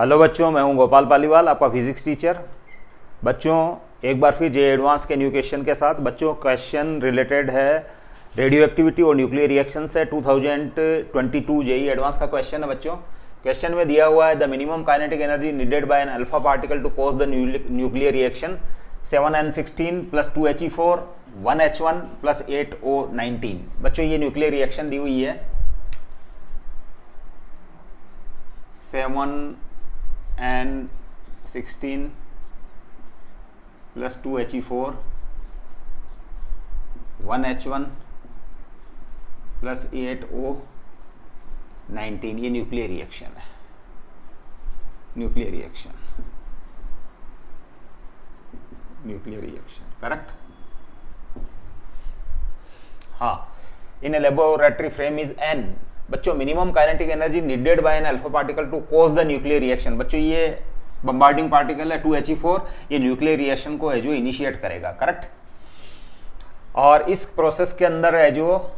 Hello बच्चों, मैं हूं गोपाल पालीवाल, आपका फिजिक्स टीचर। बच्चों, एक बार फिर जे एडवांस के न्यू क्वेश्चन के साथ। बच्चों, क्वेश्चन रिलेटेड है रेडियो एक्टिविटी और न्यूक्लियर रिएक्शन से 2022 जेई एडवांस का क्वेश्चन है। बच्चों, क्वेश्चन में दिया हुआ है the minimum kinetic energy needed by an alpha particle to cause the nuclear reaction 7n16 + 2He4 1H1 + 8O19। बच्चों, ये न्यूक्लियर रिएक्शन दी हुई है 7n16 + 2He4 1H1 + 8O19। ये न्यूक्लियर रिएक्शन है, न्यूक्लियर रिएक्शन करेक्ट। हाँ, in a laboratory frame is N. बच्चों, minimum kinetic energy needed by an alpha particle to cause the nuclear reaction. बच्चों, ये बम्बार्डिंग पार्टिकल है 2He4, ये nuclear reaction को है जो इनिशिएट करेगा, करेक्ट। और इस प्रोसेस के अंदर है जो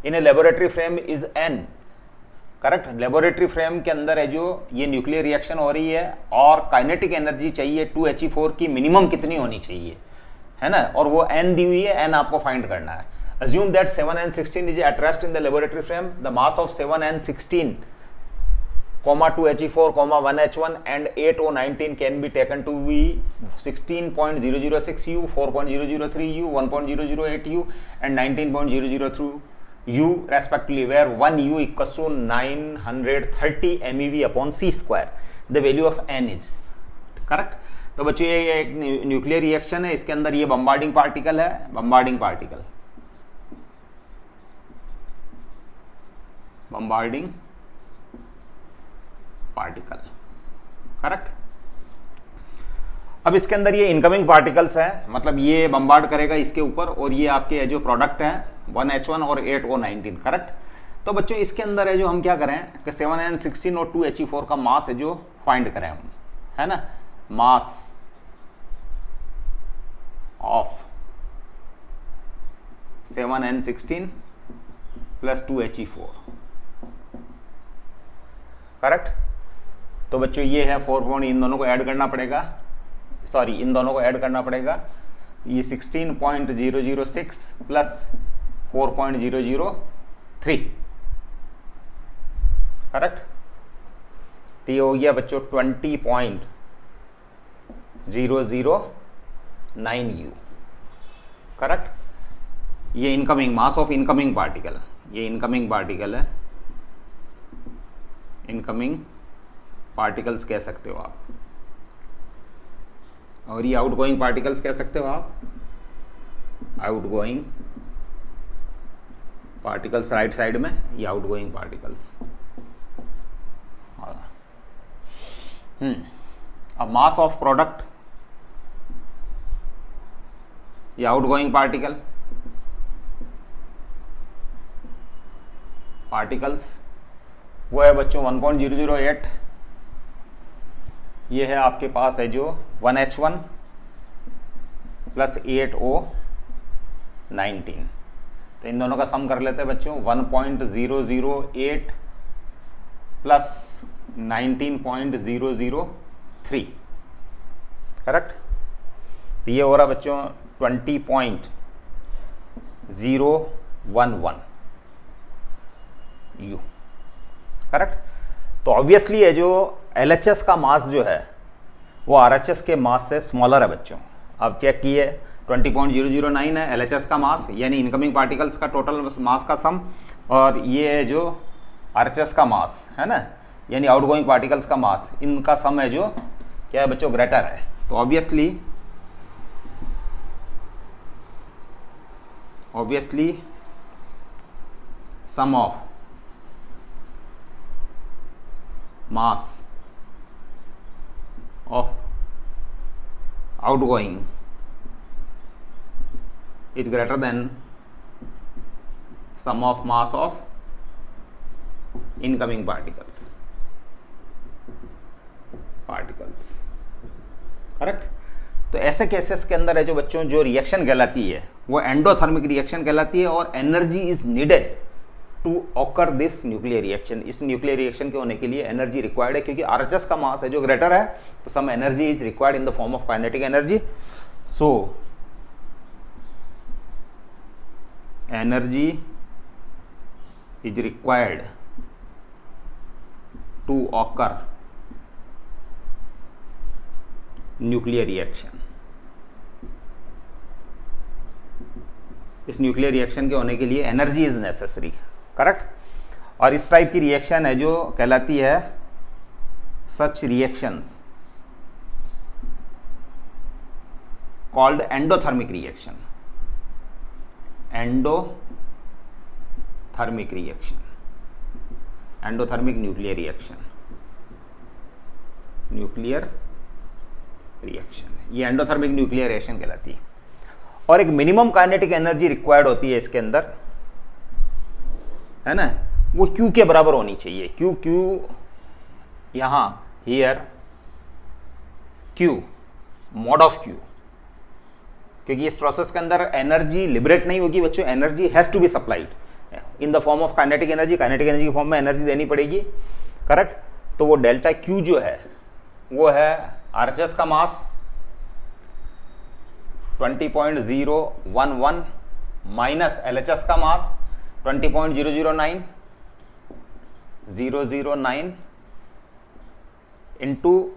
in a laboratory frame is N, correct. Laboratory frame के अंदर है जो ये न्यूक्लियर रिएक्शन हो रही है और काइनेटिक एनर्जी चाहिए 2He4 की मिनिमम कितनी होनी चाहिए, है ना। और वो n दी हुई है, n आपको फाइंड करना है। Assume that 7n16 is at rest in the laboratory frame. The mass of 7n16, 2He4, 1H1 and 8O19 can be taken to be 16.006 U, 4.003 U, 1.008 U and 19.003 U respectively, where 1 U equals to 930 MeV upon C square. The value of n is correct. तो बच्चों, ये एक nuclear reaction है, इसके अंदर ये bombarding particle है, bombarding particle correct. अब इसके अंदर ये इनकमिंग पार्टिकल्स हैं, मतलब ये बम्बार्ड करेगा इसके ऊपर, और ये आपके जो प्रोडक्ट हैं 1H1 और 8O19, करेक्ट। तो बच्चों, इसके अंदर है जो हम क्या करें कि 7n16 और 2He4 का मास है जो फाइंड करें हम, है ना। Mass of 7n16 + 2He4, correct. तो बच्चों, ये है 4 इन दोनों को ऐड करना पड़ेगा, सॉरी इन दोनों को ऐड करना पड़ेगा। ये 16.006 + 4.003, करेक्ट। तो ये हो गया बच्चों 20.009 U, करेक्ट। ये incoming mass of incoming particle, ये इनकमिंग पार्टिकल है, इनकमिंग पार्टिकल्स कह सकते हो आप, और ये आउटगोइंग पार्टिकल्स कह सकते हो आप, आउटगोइंग पार्टिकल्स राइट साइड में, ये आउटगोइंग पार्टिकल्स। अब मास ऑफ प्रोडक्ट, ये आउटगोइंग पार्टिकल्स वो है बच्चों 1.008। ये है आपके पास है जो 1H1 + 8O19। तो इन दोनों का सम कर लेते हैं बच्चों, 1.008 + 19.003, करेक्ट। तो ये हो रहा बच्चों 20.011 U, करेक्ट। तो ऑब्वियसली है जो LHS का मास जो है वो RHS के मास से स्मॉलर है बच्चों। आप चेक किए 20.009 है LHS का मास, यानी इनकमिंग पार्टिकल्स का टोटल मास का सम, और ये है जो RHS का मास है ना, यानी आउटगोइंग पार्टिकल्स का मास, इनका सम है जो क्या है बच्चों, ग्रेटर है। तो obviously sum of mass of outgoing is greater than sum of mass of incoming particles, correct. तो ऐसे केसेस के अंदर है जो बच्चों जो रिएक्शन कहलाती है वो एंडोथर्मिक रिएक्शन कहलाती है, और energy is needed to occur this nuclear reaction, इस न्यूक्लियर रिएक्शन के होने के लिए एनर्जी रिक्वायर्ड है, क्योंकि आरएचएस का मास है जो ग्रेटर है, तो some energy is required in the form of kinetic energy. So energy is required to occur nuclear reaction. इस न्यूक्लियर रिएक्शन के होने के लिए एनर्जी इज नेसेसरी, करेक्ट. और इस टाइप की रिएक्शन है जो कहलाती है such reactions called endothermic reaction. Endothermic reaction, endothermic nuclear reaction, nuclear reaction, ये एंडोथर्मिक न्यूक्लियर रिएक्शन कहलाती है. और एक मिनिमम काइनेटिक एनर्जी रिक्वायर्ड होती है इसके अंदर, है ना, वो Q के बराबर होनी चाहिए. Q यहां here Q mod of Q, क्योंकि इस प्रोसेस के अंदर एनर्जी लिबरेट नहीं होगी बच्चों, energy has to be supplied in the form of kinetic energy. Kinetic energy की फॉर्म में एनर्जी देनी पड़ेगी, करेक्ट. तो वो डेल्टा Q जो है वो है आरएचएस का मास 20.011 माइनस एलएचएस का मास 20.009 into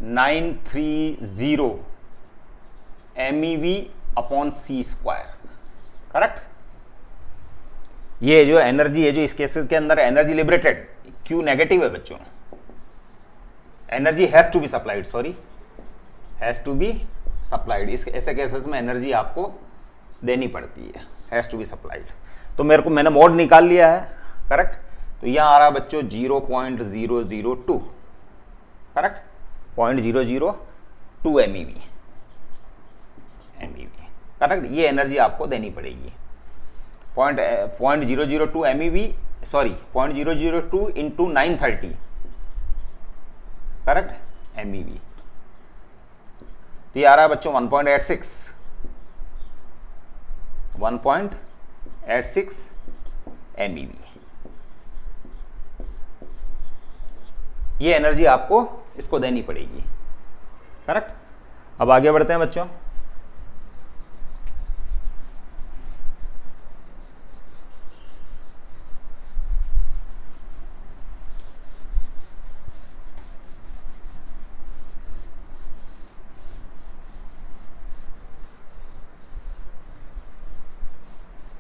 930 MEV upon C square, correct. ये जो एनर्जी है जो इस केस के अंदर एनर्जी लिबरेटेड, Q नेगेटिव है बच्चों, energy has to be supplied, sorry has to be supplied. इस ऐसे केसेस में एनर्जी आपको देनी पड़ती है, हैज टू बी सप्लाइड. तो मैंने मोड निकाल लिया है, करेक्ट. तो यहां आ रहा बच्चों 0.002, करेक्ट, 0.002 MEV, करेक्ट. ये एनर्जी आपको देनी पड़ेगी. 0.002 MEV, sorry 0.002 into 930, correct, MEV. तो ये आ रहा है बच्चों 1.86 MEV. ये एनर्जी आपको इसको देनी पड़ेगी, करेक्ट. अब आगे बढ़ते हैं बच्चों.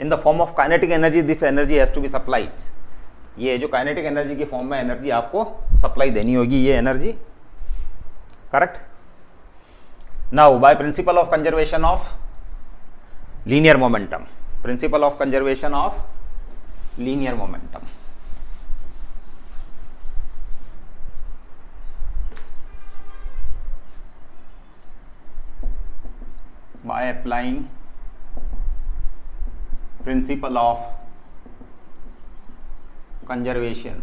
In the form of kinetic energy this energy has to be supplied. ये जो काइनेटिक एनर्जी की फॉर्म में एनर्जी आपको सप्लाई देनी होगी, ये energy, correct. Now by principle of conservation of linear momentum, principle of conservation of linear momentum, by applying principle of conservation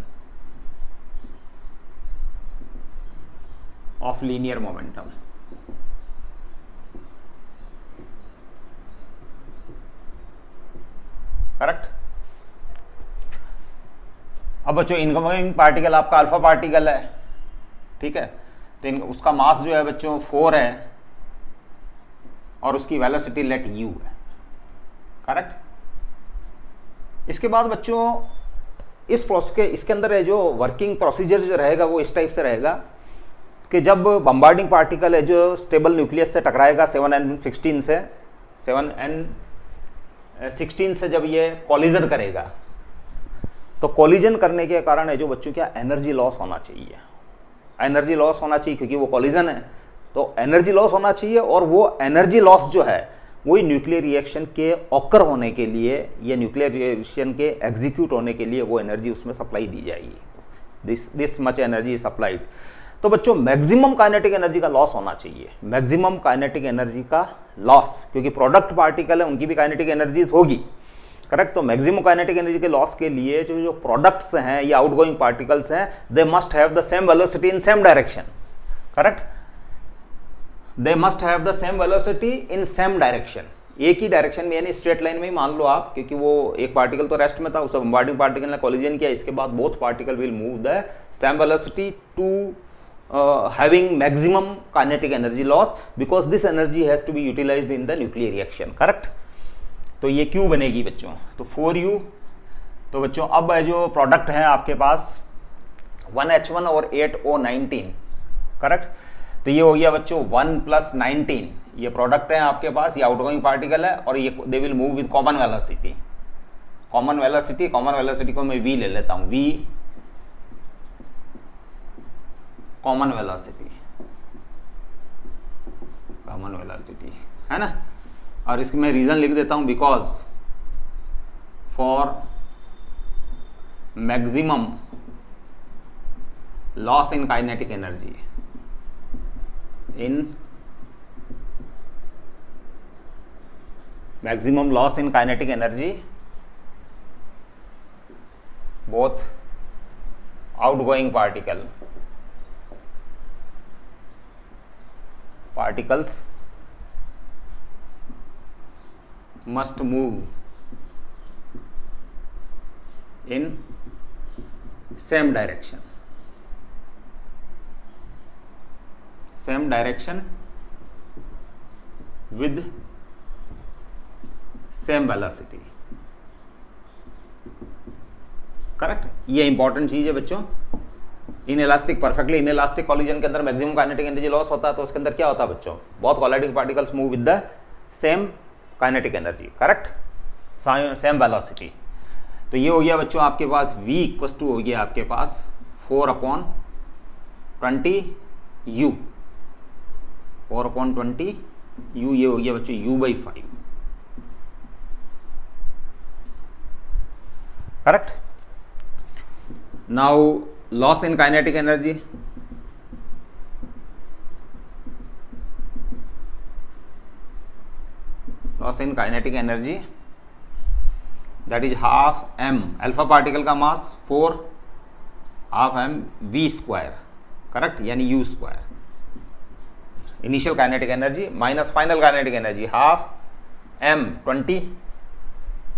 of linear momentum. Correct. अब बच्चों इनकमिंग पार्टिकल आपका alpha particle है, ठीक है. तो उसका मास जो है बच्चों 4 है और उसकी वेलोसिटी लेट u है, करेक्ट. इसके बाद बच्चों इस प्रोसेस के इसके अंदर है जो वर्किंग प्रोसीजर जो रहेगा वो इस टाइप से रहेगा कि जब बम्बार्डिंग पार्टिकल है जो स्टेबल न्यूक्लियस से टकराएगा 7n16 से जब ये कॉलिजन करेगा, तो कॉलिजन करने के कारण है जो बच्चों क्या एनर्जी लॉस होना चाहिए. एनर्जी लॉस होना चाहिए क्योंकि वो कॉलिजन है, तो एनर्जी लॉस होना चाहिए. और वो एनर्जी लॉस जो है वही न्यूक्लियर रिएक्शन के ऑकर होने के लिए या न्यूक्लियर रिएक्शन के एग्जीक्यूट होने के लिए वो एनर्जी उसमें सप्लाई दी जाएगी. This much energy supplied. तो बच्चों मैक्सिमम काइनेटिक एनर्जी का लॉस होना चाहिए, मैक्सिमम काइनेटिक एनर्जी का लॉस, क्योंकि प्रोडक्ट पार्टिकल है उनकी भी काइनेटिक एनर्जीज होगी, करेक्ट. तो मैक्सिमम काइनेटिक एनर्जी के लॉस के लिए जो प्रोडक्ट्स हैं या आउटगोइंग पार्टिकल्स हैं they must have the same velocity in same direction, correct. They must have the same velocity in same direction. एक ही डायरेक्शन में यानी स्ट्रेट लाइन में ही मान लो आप, क्योंकि वो एक पार्टिकल तो रेस्ट में था, उसे बम्बार्डिंग पार्टिकल ने कोलिजन किया, इसके बाद both particle will move the same velocity to having maximum kinetic energy loss because this energy has to be utilised in the nuclear reaction, correct. तो ये Q बनेगी बच्चों, तो 4U। तो बच्चों अब जो प्रोडक्ट है आपके पास 1H1 और 8O19, करेक्ट। तो ये हो गया बच्चों 1 + 19, ये प्रोडक्ट है आपके पास, ये आउटगोइंग पार्टिकल है और ये they will move with common velocity. Common velocity को मैं V ले लेता हूं, V कॉमन वेलोसिटी है ना। और इसकी मैं रीजन लिख देता हूं, because for maximum loss in kinetic energy both outgoing particles must move in same direction with same velocity, correct. ये इंपॉर्टेंट चीज है बच्चों। इनइलास्टिक, परफेक्टली इनइलास्टिक कॉलिजन के अंदर मैक्सिमम काइनेटिक एनर्जी लॉस होता है, तो उसके अंदर क्या होता है बच्चों, बहुत colliding particles move with the same kinetic energy, correct, same velocity. तो ये हो गया बच्चों आपके पास V = हो गया आपके पास 4/20U, 4/20U, ये हो गया बच्चों U/5, correct. Now loss in kinetic energy, that is ½ m, alpha particle का मास 4, ½ m V², करेक्ट, यानी U²। Initial kinetic energy minus final kinetic energy ½ m 20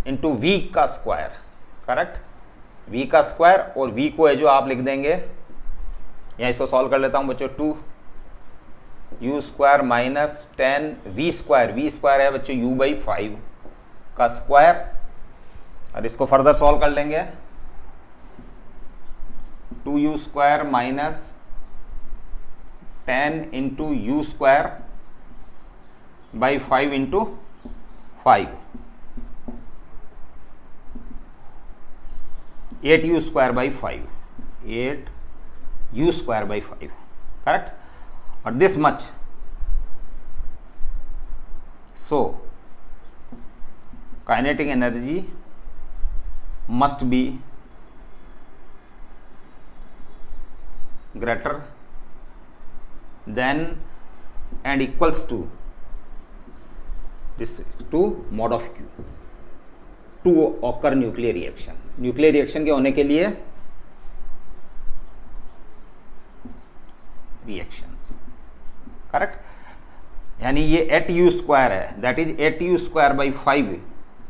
into V का स्क्वायर, करेक्ट, V का square, और V को है जो आप लिख देंगे, या इसको सॉल्व कर लेता हूं बच्चों, 2U² - 10V², V² है बच्चों U/5 का स्क्वायर, और इसको फर्दर सॉल्व कर लेंगे, 2U² - 10 into U²/5 into 5, 8U²/5, 8U²/5, correct. और this much, so kinetic energy must be greater than and equals to this to mod of Q to occur nuclear reaction। Nuclear reaction के होने के लिए reactions, correct, यानी ये 8U² है, that is 8U²/5,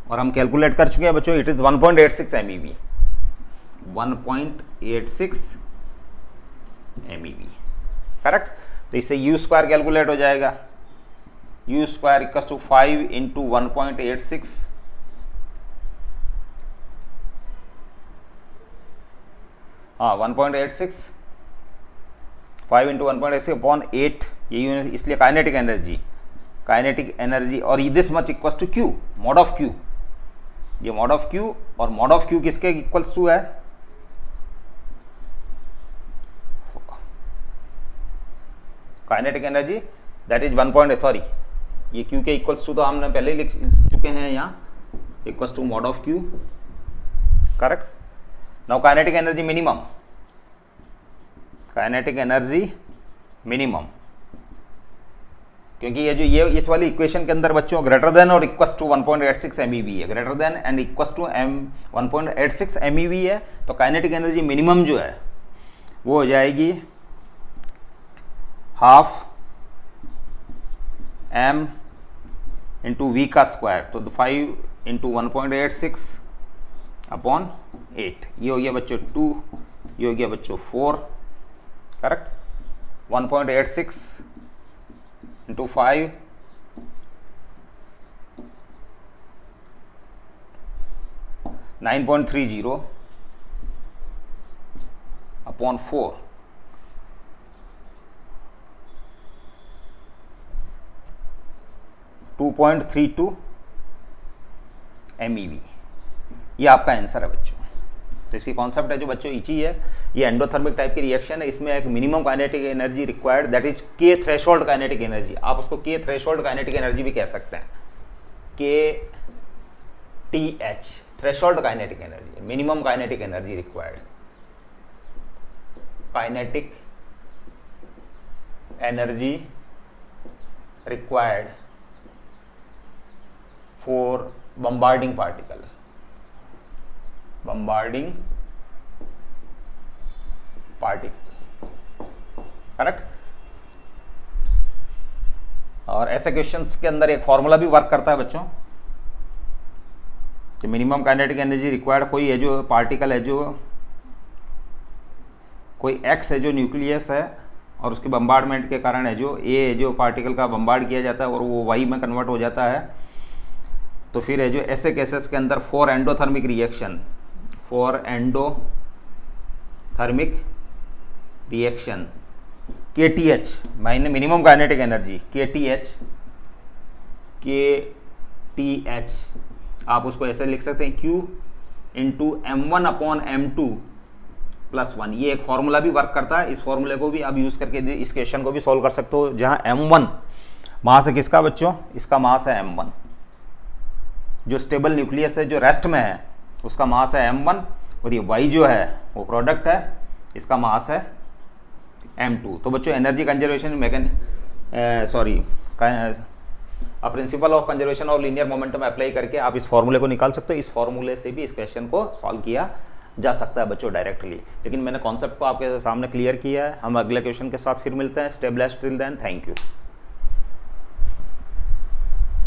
और हम कैलकुलेट कर चुके हैं बच्चों, it is 1.86 MeV, 1.86 MeV, correct. तो इससे U² कैलकुलेट हो जाएगा, U² = 5 इंटू 1.86, हाँ 1.86, 5 इंटू 1.86/8, ये इसलिए काइनेटिक एनर्जी, और this much equals to Q, mod of Q, ये mod of Q, और mod of Q किसके इक्वल्स टू है, काइनेटिक एनर्जी, दैट इज 1. ये Q के इक्वल्स टू तो हमने पहले ही लिख चुके हैं यहाँ, equals to mod of Q, correct. Now kinetic energy minimum, क्योंकि ये इस वाली इक्वेशन के अंदर बच्चों ग्रेटर देन और इक्वल्स टू 1.86 MeV है, greater than and equals to 1.86 MeV है, तो काइनेटिक एनर्जी मिनिमम जो है वो हो जाएगी ½ m इंटू वी का स्क्वायर, तो 5 इंटू 1.86 अपॉन 8, ये हो गया बच्चों 2, ये हो गया बच्चों 4, करेक्ट। 1.86 इंटू 5 9.30 अपॉन 4, 2.32 MeV, ये आपका आंसर है बच्चों। तो इसकी कॉन्सेप्ट है जो बच्चों इची है, ये एंडोथर्मिक टाइप की रिएक्शन है, इसमें एक minimum kinetic energy required, that is के थ्रेशोल्ड काइनेटिक एनर्जी, आप उसको के थ्रेशोल्ड काइनेटिक एनर्जी भी कह सकते हैं, के T H, threshold kinetic energy, minimum kinetic energy required, kinetic energy required for bombarding particle, bombarding particle, correct. और ऐसे क्वेश्चंस के अंदर एक फॉर्मूला भी वर्क करता है बच्चों, कि मिनिमम काइनेटिक एनर्जी रिक्वायर्ड, कोई है जो पार्टिकल है, जो कोई एक्स है जो न्यूक्लियस है और उसके बम्बार्डमेंट के कारण है जो ए जो पार्टिकल का बम्बार्ड किया जाता है और वो वाई में कन्वर्ट हो जाता है, तो फिर है जो ऐसे केसेस के अंदर for endothermic reaction, for endothermic reaction के टी एच माइने मिनिमम काइनेटिक एनर्जी के टी एच, आप उसको ऐसे लिख सकते हैं Q into M1 upon M2 plus 1, ये एक फॉर्मूला भी वर्क करता है, इस फॉर्मूले को भी आप यूज़ करके इस क्वेश्चन को भी सॉल्व कर सकते हो, जहाँ M1 मास है किसका बच्चों, इसका मास है M1, जो स्टेबल न्यूक्लियस है जो रेस्ट में है उसका मास है M1, और ये Y जो है वो प्रोडक्ट है, इसका मास है M2। तो बच्चों energy conservation principal of conservation और लीनियर मोमेंटम अप्लाई करके आप इस फॉर्मूले को निकाल सकते हो, इस फॉर्मूले से भी इस क्वेश्चन को सॉल्व किया जा सकता है बच्चों डायरेक्टली, लेकिन मैंने कॉन्सेप्ट को आपके सामने क्लियर किया है। हम अगले क्वेश्चन के साथ फिर मिलते हैं, stay blessed till then, thank you.